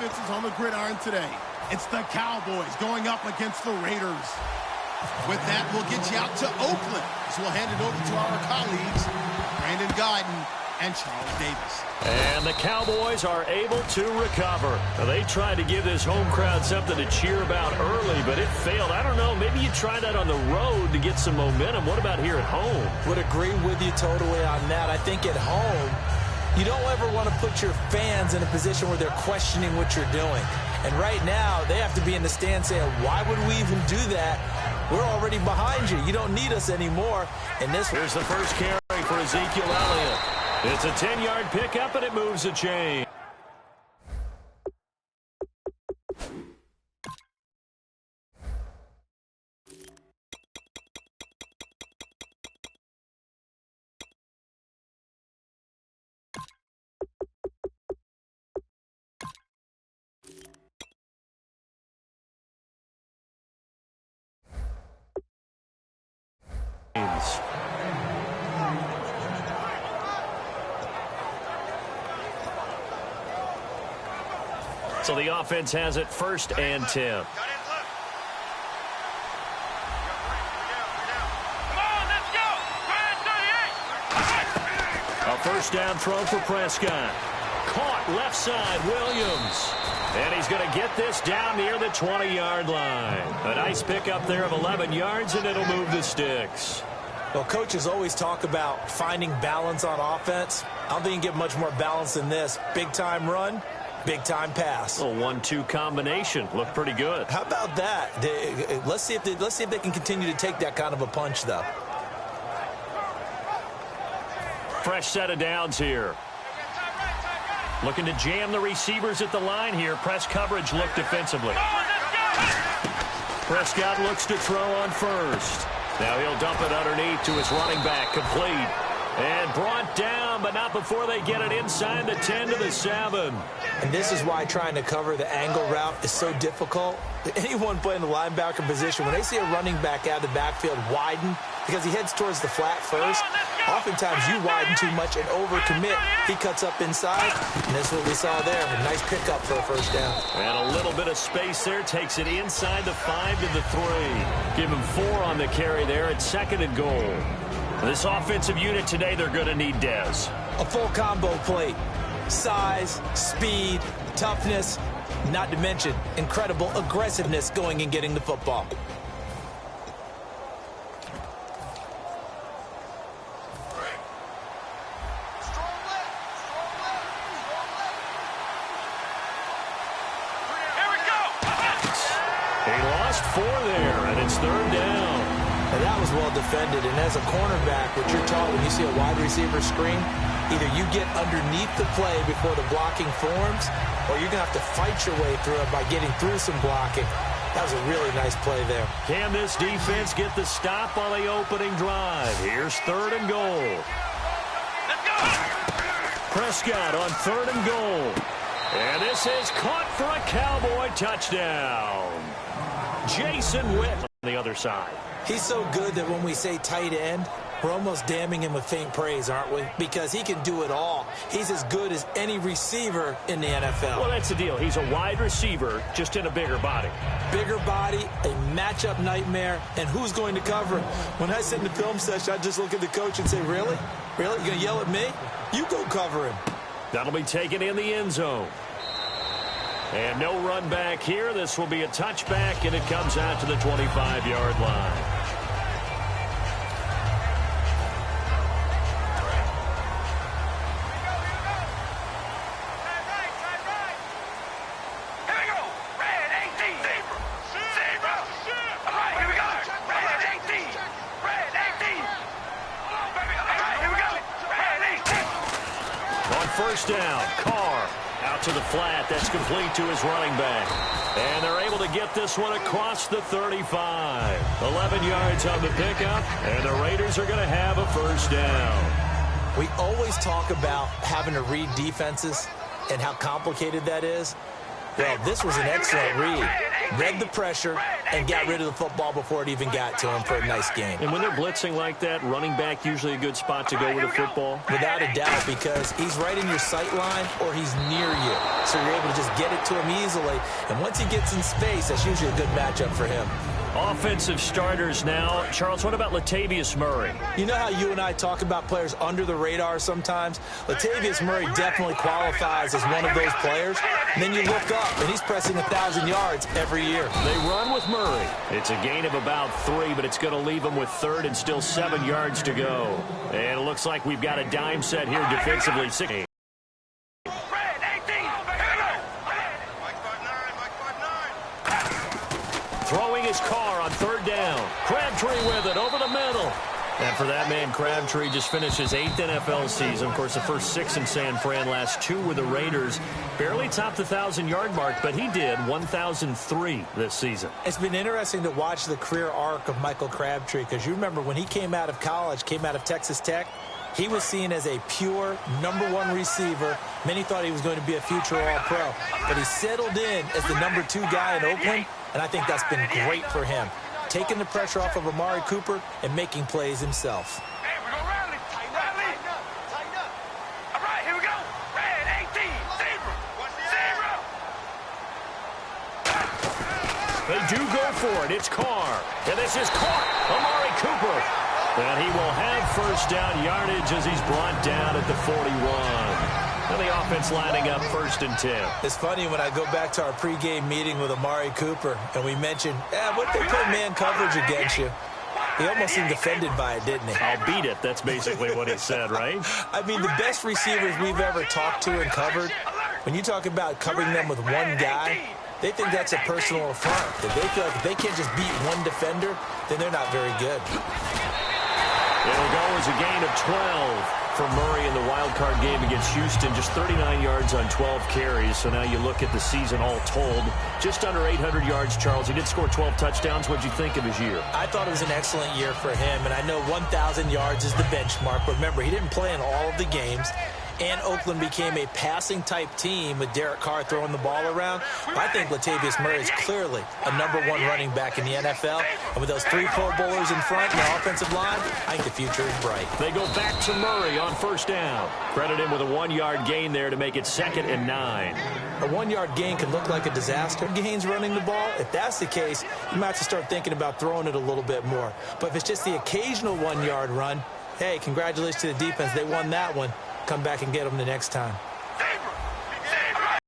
offenses on the gridiron today. It's the Cowboys going up against the Raiders. With that, we'll get you out to Oakland, so we'll hand it over to our colleagues, Brandon Guyton and Charles Davis. And the Cowboys are able to recover. Now, they tried to give this home crowd something to cheer about early, but it failed. I don't know, maybe you try that on the road to get some momentum. What about here at home? Would agree with you totally on that. I think at home, you don't ever want to put your fans in a position where they're questioning what you're doing. And right now, they have to be in the stand saying, why would we even do that? We're already behind you. You don't need us anymore. And this Here's the first carry for Ezekiel Elliott. It's a 10-yard pickup, and it moves the chain. So the offense has it 1st and 10. A first down throw for Prescott. Caught left side, Williams. And he's going to get this down near the 20-yard line. A nice pickup there of 11 yards, and it'll move the sticks. Well, coaches always talk about finding balance on offense. I don't think you can get much more balance than this. Big-time run, big-time pass. A 1-2 combination. Looked pretty good. How about that? Let's see if they can continue to take that kind of a punch, though. Fresh set of downs here. Looking to jam the receivers at the line here. Press coverage look defensively. Prescott looks to throw on first. Now he'll dump it underneath to his running back. Complete. And brought down, but not before they get it inside the 10 to the 7. And this is why trying to cover the angle route is so difficult. Anyone playing the linebacker position, when they see a running back out of the backfield widen, because he heads towards the flat first, oftentimes you widen too much and overcommit. He cuts up inside, and that's what we saw there. A nice pickup for a first down. And a little bit of space there. Takes it inside the 5 to the 3. Give him 4 on the carry there at 2nd and goal. This offensive unit today, they're going to need Dez. A full combo plate. Size, speed, toughness, not to mention incredible aggressiveness going and getting the football. He lost 4 there, and it's 3rd down. And that was well defended. And as a cornerback, what you're taught when you see a wide receiver screen, either you get underneath the play before the blocking forms, or you're going to have to fight your way through it by getting through some blocking. That was a really nice play there. Can this defense get the stop on the opening drive? Here's 3rd and goal. Prescott on 3rd and goal. And this is caught for a Cowboy touchdown. Jason Witt on the other side. He's so good that when we say tight end, we're almost damning him with faint praise, aren't we? Because he can do it all. He's as good as any receiver in the NFL. Well, that's the deal. He's a wide receiver, just in a bigger body. Bigger body, a matchup nightmare, and who's going to cover him? When I sit in the film session, I just look at the coach and say, really? Really? You're going to yell at me? You go cover him. That'll be taken in the end zone. And no run back here. This will be a touchback, and it comes out to the 25-yard line. First down, Carr out to the flat. That's complete to his running back. And they're able to get this one across the 35. 11 yards on the pickup, and the Raiders are going to have a first down. We always talk about having to read defenses and how complicated that is. Well, this was an excellent read. Read the pressure and got rid of the football before it even got to him for a nice game. And when they're blitzing like that, running back usually a good spot to go with a football? Without a doubt, because he's right in your sight line or he's near you. So you're able to just get it to him easily. And once he gets in space, that's usually a good matchup for him. Offensive starters now. Charles, what about Latavius Murray? You know how you and I talk about players under the radar sometimes? Latavius Murray definitely qualifies as one of those players. And then you look up, and he's pressing 1,000 yards every year. They run with Murray. It's a gain of about 3, but it's going to leave him with 3rd and still 7 yards to go. And it looks like we've got a dime set here defensively. 6. Throwing his car on 3rd down. Crabtree with it over the middle. And for that man, Crabtree just finished his 8th NFL season. Of course, the first 6 in San Fran, last 2 with the Raiders. Barely topped the 1,000-yard mark, but he did 1,003 this season. It's been interesting to watch the career arc of Michael Crabtree, because you remember when he came out of college, came out of Texas Tech, he was seen as a pure #1 receiver. Many thought he was going to be a future All-Pro. But he settled in as the #2 guy in Oakland, and I think that's been great for him. Taking the pressure off of Amari Cooper and making plays himself. Hey, we're going to rally. Tighten up. Tighten up. All right, here we go. Red 18. Zebra. They do go for it. It's Carr. And this is caught. Amari Cooper. And he will have 1st down yardage as he's brought down at the 41. And the offense lining up 1st and 10. It's funny when I go back to our pregame meeting with Amari Cooper, and we mentioned, what if they put man coverage against you? He almost seemed offended by it, didn't he? I'll beat it. That's basically what he said, right? I mean, the best receivers we've ever talked to and covered, when you talk about covering them with one guy, they think that's a personal affront. If they feel like if they can't just beat one defender, then they're not very good. It'll go as a gain of 12 for Murray in the wild card game against Houston. Just 39 yards on 12 carries. So now you look at the season all told. Just under 800 yards, Charles. He did score 12 touchdowns. What'd you think of his year? I thought it was an excellent year for him. And I know 1,000 yards is the benchmark. But remember, he didn't play in all of the games. And Oakland became a passing-type team with Derek Carr throwing the ball around. I think Latavius Murray is clearly a #1 running back in the NFL. And with those 3 Pro Bowlers in front and the offensive line, I think the future is bright. They go back to Murray on 1st down. Credit him with a 1-yard gain there to make it 2nd and 9. A 1-yard gain can look like a disaster. Gains running the ball. If that's the case, you might have to start thinking about throwing it a little bit more. But if it's just the occasional 1-yard run, hey, congratulations to the defense. They won that one. Come back and get them the next time.